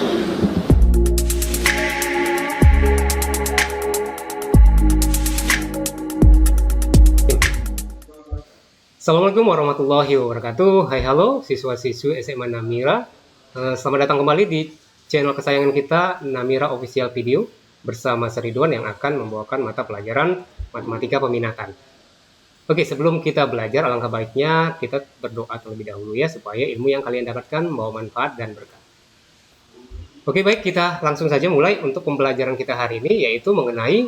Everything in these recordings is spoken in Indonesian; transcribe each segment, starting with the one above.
Assalamualaikum warahmatullahi wabarakatuh. Hai halo siswa-siswi SMA Namira. Selamat datang kembali di channel kesayangan kita, Namira Official Video, bersama Ridwan yang akan membawakan mata pelajaran Matematika Peminatan. Oke, sebelum kita belajar, alangkah baiknya kita berdoa terlebih dahulu ya, supaya ilmu yang kalian dapatkan membawa manfaat dan berkah. Oke, baik, kita langsung saja mulai untuk pembelajaran kita hari ini, yaitu mengenai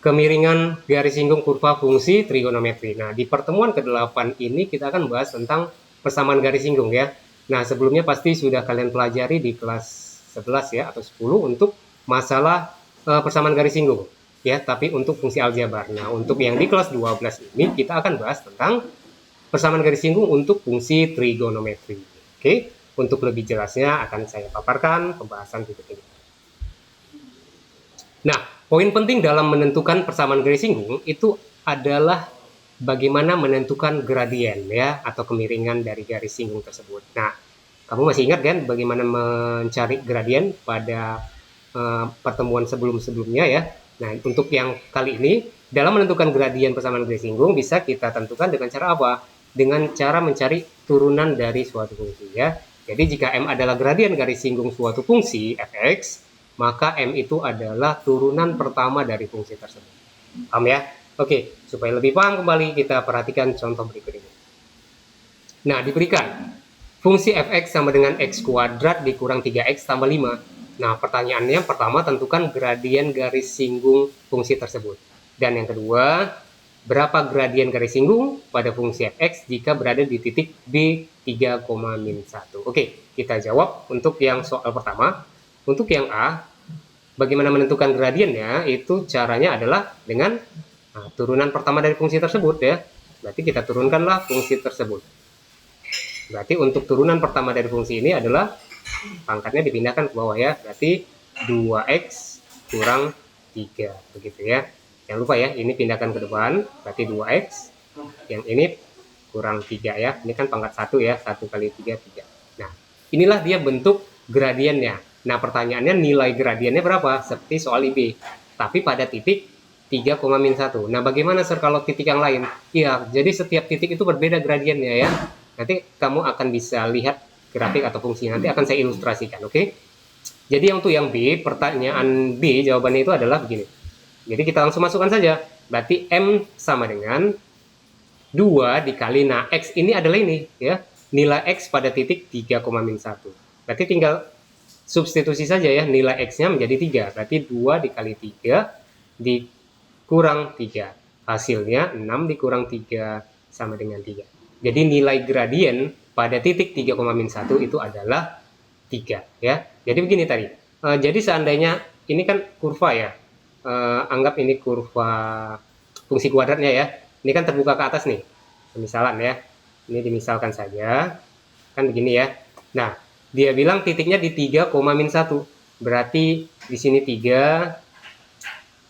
kemiringan garis singgung kurva fungsi trigonometri. Nah, di pertemuan ke-8 ini kita akan bahas tentang persamaan garis singgung ya. Nah, sebelumnya pasti sudah kalian pelajari di kelas 11 ya, atau 10 untuk masalah persamaan garis singgung ya, tapi untuk fungsi aljabar. Nah, untuk yang di kelas 12 ini kita akan bahas tentang persamaan garis singgung untuk fungsi trigonometri. Oke, untuk lebih jelasnya akan saya paparkan pembahasan berikut ini. Nah, poin penting dalam menentukan persamaan garis singgung itu adalah bagaimana menentukan gradien ya, atau kemiringan dari garis singgung tersebut. Nah, kamu masih ingat kan bagaimana mencari gradien pada pertemuan sebelum-sebelumnya ya. Nah, untuk yang kali ini dalam menentukan gradien persamaan garis singgung bisa kita tentukan dengan cara apa? Dengan cara mencari turunan dari suatu fungsi ya. Jadi jika M adalah gradien garis singgung suatu fungsi fx, maka M itu adalah turunan pertama dari fungsi tersebut. Paham ya? Oke, supaya lebih paham kembali kita perhatikan contoh berikut ini. Nah, diberikan fungsi fx sama dengan x kuadrat dikurang 3x tambah 5. Nah, pertanyaannya pertama tentukan gradien garis singgung fungsi tersebut. Dan yang kedua, berapa gradien garis singgung pada fungsi fx jika berada di titik b 3, -1. Oke, kita jawab untuk yang soal pertama. Untuk yang A, bagaimana menentukan gradiennya? Itu caranya adalah dengan turunan pertama dari fungsi tersebut ya. Berarti kita turunkanlah fungsi tersebut. Berarti untuk turunan pertama dari fungsi ini adalah pangkatnya dipindahkan ke bawah ya. Berarti 2x kurang 3 begitu ya. Jangan lupa ya, ini pindahkan ke depan, berarti 2x. Yang ini kurang 3 ya. Ini kan pangkat 1 ya, 1 kali 3, 3. Nah, inilah dia bentuk gradiennya. Nah, pertanyaannya nilai gradiennya berapa? Seperti soal IB. Tapi pada titik 3, -1. Nah, bagaimana Sir kalau titik yang lain? Ya, jadi setiap titik itu berbeda gradiennya ya. Nanti kamu akan bisa lihat grafik atau fungsi. Nanti akan saya ilustrasikan, oke? Jadi untuk yang B, pertanyaan B, jawabannya itu adalah begini. Jadi kita langsung masukkan saja. Berarti M sama dengan 2 dikali, nah X ini adalah ini ya. Nilai X pada titik 3, -1. Berarti tinggal substitusi saja ya, nilai X-nya menjadi 3. Berarti 2 dikali 3 dikurang 3. Hasilnya 6 dikurang 3 sama dengan 3. Jadi nilai gradien pada titik 3, -1 itu adalah 3 ya. Jadi begini tadi. Jadi seandainya ini kan kurva ya. Anggap ini kurva fungsi kuadratnya ya. Ini kan terbuka ke atas nih. Misalan ya. Ini dimisalkan saja. Kan begini ya. Nah, dia bilang titiknya di 3, -1. Berarti di sini 3,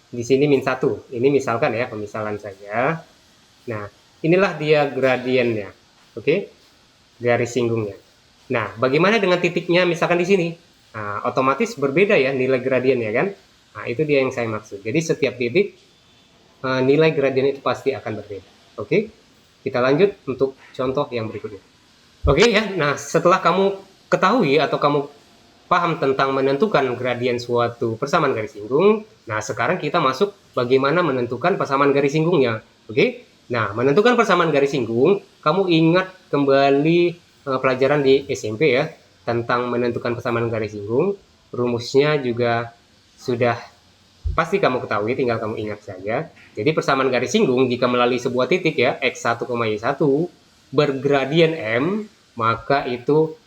di sini -1. Ini misalkan ya, pemisalan saja. Nah, inilah dia gradiennya. Oke? Garis singgungnya. Nah, bagaimana dengan titiknya misalkan di sini? Nah, otomatis berbeda ya nilai gradiennya kan? Nah, itu dia yang saya maksud. Jadi setiap titik nilai gradien itu pasti akan berbeda. Oke? Kita lanjut untuk contoh yang berikutnya. Oke ya. Nah, setelah kamu ketahui atau kamu paham tentang menentukan gradien suatu persamaan garis singgung, nah sekarang kita masuk bagaimana menentukan persamaan garis singgungnya. Oke? Nah, menentukan persamaan garis singgung, kamu ingat kembali pelajaran di SMP ya, tentang menentukan persamaan garis singgung. Rumusnya juga sudah pasti kamu ketahui, tinggal kamu ingat saja. Jadi persamaan garis singgung jika melalui sebuah titik ya, x1, y1 bergradien M, maka itu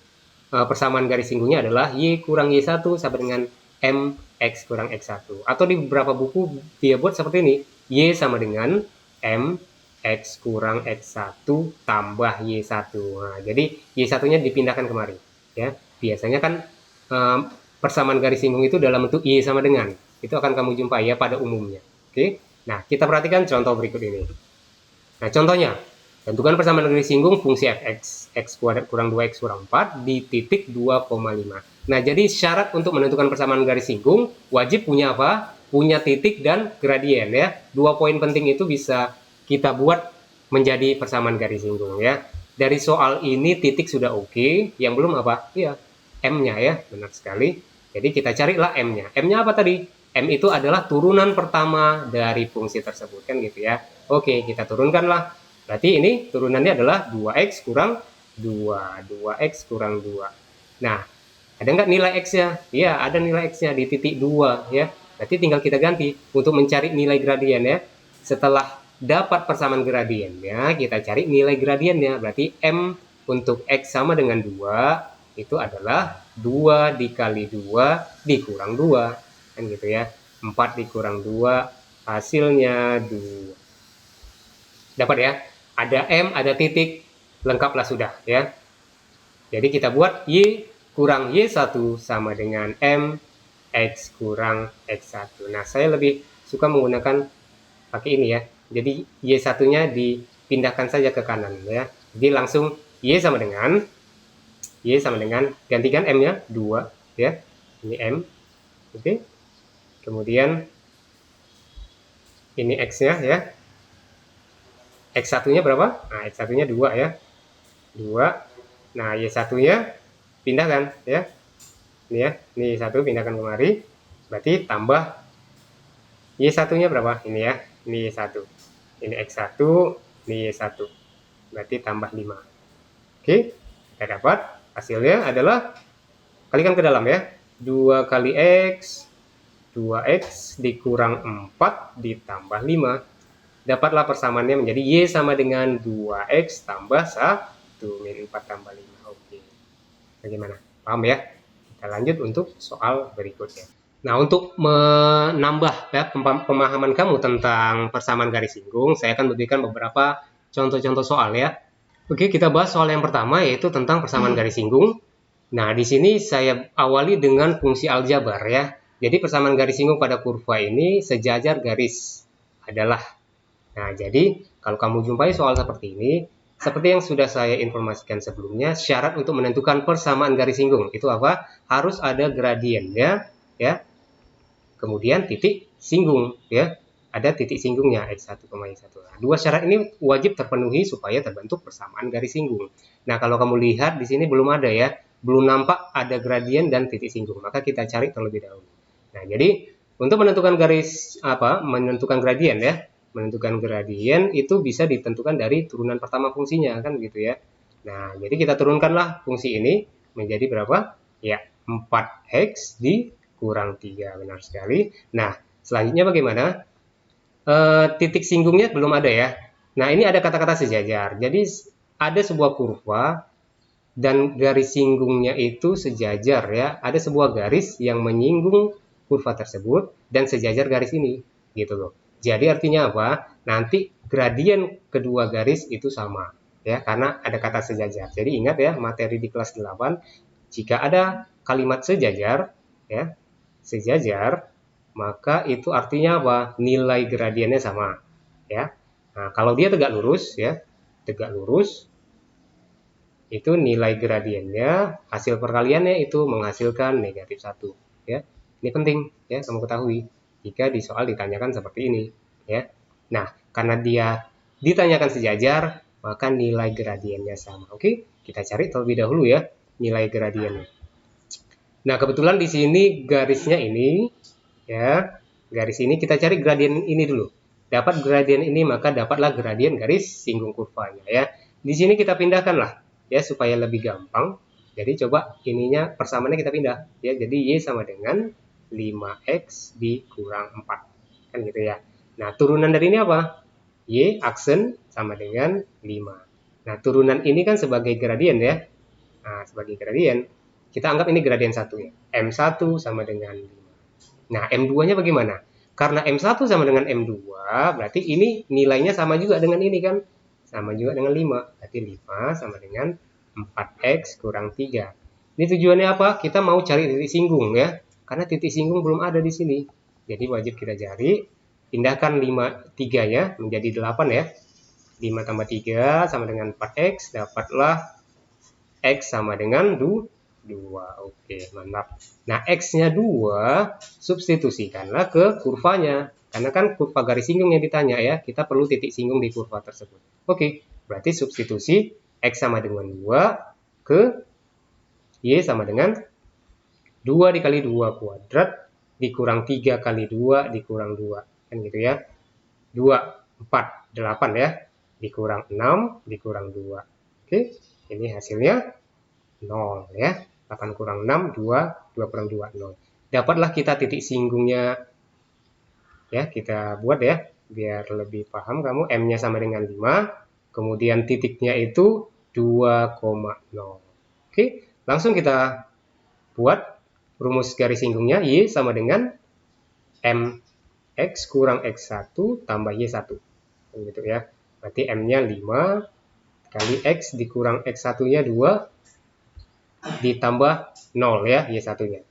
persamaan garis singgungnya adalah y kurang y1 sama dengan m x kurang x1. Atau di beberapa buku dia buat seperti ini, y sama dengan m x kurang x1 tambah y1. Nah, jadi y1-nya dipindahkan kemari ya. Biasanya kan persamaan garis singgung itu dalam bentuk y sama dengan. Itu akan kamu jumpai ya pada umumnya. Oke. Nah, kita perhatikan contoh berikut ini. Nah, contohnya Tentukan persamaan garis singgung fungsi fx, x kuadrat kurang 2x kurang 4 di titik 2,5. Nah, jadi syarat untuk menentukan persamaan garis singgung wajib punya apa? Punya titik dan gradien ya. Dua poin penting itu bisa kita buat menjadi persamaan garis singgung ya. Dari soal ini titik sudah oke, yang belum apa? Iya, M-nya ya, benar sekali. Jadi kita carilah M-nya. M-nya apa tadi? M itu adalah turunan pertama dari fungsi tersebut kan gitu ya. Oke, kita turunkanlah. Berarti ini turunannya adalah 2x kurang 2. 2x kurang 2. Nah, ada nggak nilai x-nya? Iya, ada nilai x-nya di titik 2 ya. Berarti tinggal kita ganti untuk mencari nilai gradien ya. Setelah dapat persamaan gradiennya, kita cari nilai gradiennya. Berarti M untuk x sama dengan 2 itu adalah 2 dikali 2 dikurang 2. Kan gitu ya. 4 dikurang 2 hasilnya 2. Dapat ya? Ada M, ada titik, lengkaplah sudah ya. Jadi kita buat Y kurang Y1 sama dengan M X kurang X1. Nah, saya lebih suka menggunakan pakai ini ya. Jadi Y1-nya dipindahkan saja ke kanan ya. Jadi langsung Y sama dengan gantikan M-nya 2 ya. Ini M. Oke. Kemudian ini X-nya ya. X1-nya berapa? Nah, X1-nya 2 ya. 2. Nah, Y1-nya pindahkan ya. Ini ya. Ini Y1 pindahkan kemari. Berarti tambah Y1-nya berapa? Ini ya. Ini Y1. Ini X1, ini Y1. Berarti tambah 5. Oke. Kita dapat hasilnya adalah kalikan ke dalam ya. 2 kali X 2x dikurang 4 ditambah 5. Dapatlah persamaannya menjadi Y sama dengan 2x tambah 1 min 4 tambah 5. Oke. Bagaimana? Paham ya? Kita lanjut untuk soal berikutnya. Nah, untuk menambah ya, pemahaman kamu tentang persamaan garis singgung, saya akan berikan beberapa contoh-contoh soal ya. Oke, kita bahas soal yang pertama yaitu tentang persamaan garis singgung. Nah, di sini saya awali dengan fungsi aljabar ya. Jadi persamaan garis singgung pada kurva ini sejajar garis adalah. Nah, jadi kalau kamu jumpai soal seperti ini, seperti yang sudah saya informasikan sebelumnya, syarat untuk menentukan persamaan garis singgung itu apa? Harus ada gradiennya, ya. Kemudian titik singgung, ya. Ada titik singgungnya x1, y1. Nah, dua syarat ini wajib terpenuhi supaya terbentuk persamaan garis singgung. Nah, kalau kamu lihat di sini belum ada ya, belum nampak ada gradien dan titik singgung. Maka kita cari terlebih dahulu. Nah, jadi untuk menentukan menentukan gradien ya. Menentukan gradien itu bisa ditentukan dari turunan pertama fungsinya kan gitu ya. Nah, jadi kita turunkanlah fungsi ini menjadi berapa? Ya, 4x dikurang 3, benar sekali. Nah, selanjutnya bagaimana? Titik singgungnya belum ada ya. Nah, ini ada kata-kata sejajar. Jadi ada sebuah kurva dan garis singgungnya itu sejajar ya. Ada sebuah garis yang menyinggung kurva tersebut dan sejajar garis ini gitu loh. Jadi artinya apa? Nanti gradien kedua garis itu sama ya karena ada kata sejajar. Jadi ingat ya materi di kelas 8 jika ada kalimat sejajar ya, sejajar maka itu artinya apa? Nilai gradiennya sama ya. Nah, kalau dia tegak lurus ya, tegak lurus itu nilai gradiennya hasil perkaliannya itu menghasilkan negatif 1 ya. Ini penting ya kamu ketahui jika di soal ditanyakan seperti ini ya. Nah, karena dia ditanyakan sejajar, maka nilai gradiennya sama. Oke, kita cari terlebih dahulu ya nilai gradiennya. Nah, kebetulan di sini garisnya ini ya. Garis ini kita cari gradien ini dulu. Dapat gradien ini maka dapatlah gradien garis singgung kurvanya ya. Di sini kita pindahkanlah ya supaya lebih gampang. Jadi coba ininya persamaannya kita pindah ya. Jadi Y sama dengan 5x dikurang 4 kan gitu ya. Nah, turunan dari ini apa? Y aksen sama dengan 5. Nah, turunan ini kan sebagai gradien ya. Nah, sebagai gradien, kita anggap ini gradien 1 ya. M1 sama dengan 5. Nah, M2-nya bagaimana? Karena M1 sama dengan M2, berarti ini nilainya sama juga dengan ini kan? Sama juga dengan 5. Berarti 5 sama dengan 4x kurang 3. Ini tujuannya apa? Kita mau cari titik singgung ya. Karena titik singgung belum ada di sini. Jadi wajib kita cari. Pindahkan 3-nya menjadi 8 ya. 5 tambah 3 sama dengan 4x, dapatlah X sama dengan 2. Oke, mantap. Nah, X-nya 2, substitusikanlah ke kurvanya. Karena kan kurva garis singgung yang ditanya ya, kita perlu titik singgung di kurva tersebut. Oke, berarti substitusi X sama dengan 2 ke Y sama dengan 2 dikali 2 kuadrat dikurang 3 kali 2 dikurang 2. Kan gitu ya. 2, 4, 8 ya. Dikurang 6 dikurang 2. Oke, ini hasilnya 0 ya. 8 kurang 6, 2, 2 kurang 2, 0. Dapatlah kita titik singgungnya. Ya, kita buat ya, biar lebih paham kamu. M-nya sama dengan 5, kemudian titiknya itu 2,0. Oke, langsung kita buat rumus garis singgungnya. Y sama dengan MX kurang X1 tambah Y1. Gitu ya. Berarti M-nya 5 kali X dikurang X1-nya 2 ditambah 0 ya, Y1-nya.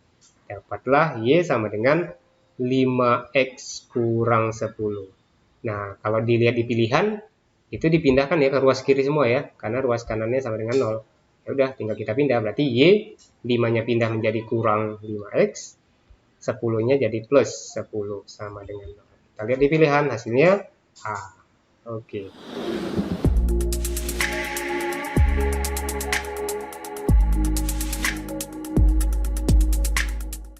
Dapatlah Y sama dengan 5X kurang 10. Nah, kalau dilihat di pilihan, itu dipindahkan ya ke ruas kiri semua ya, karena ruas kanannya sama dengan 0. Ya udah, tinggal kita pindah. Berarti Y 5-nya pindah menjadi kurang 5X, 10-nya jadi plus 10 sama dengan 0. Kita lihat di pilihan, hasilnya A. Oke.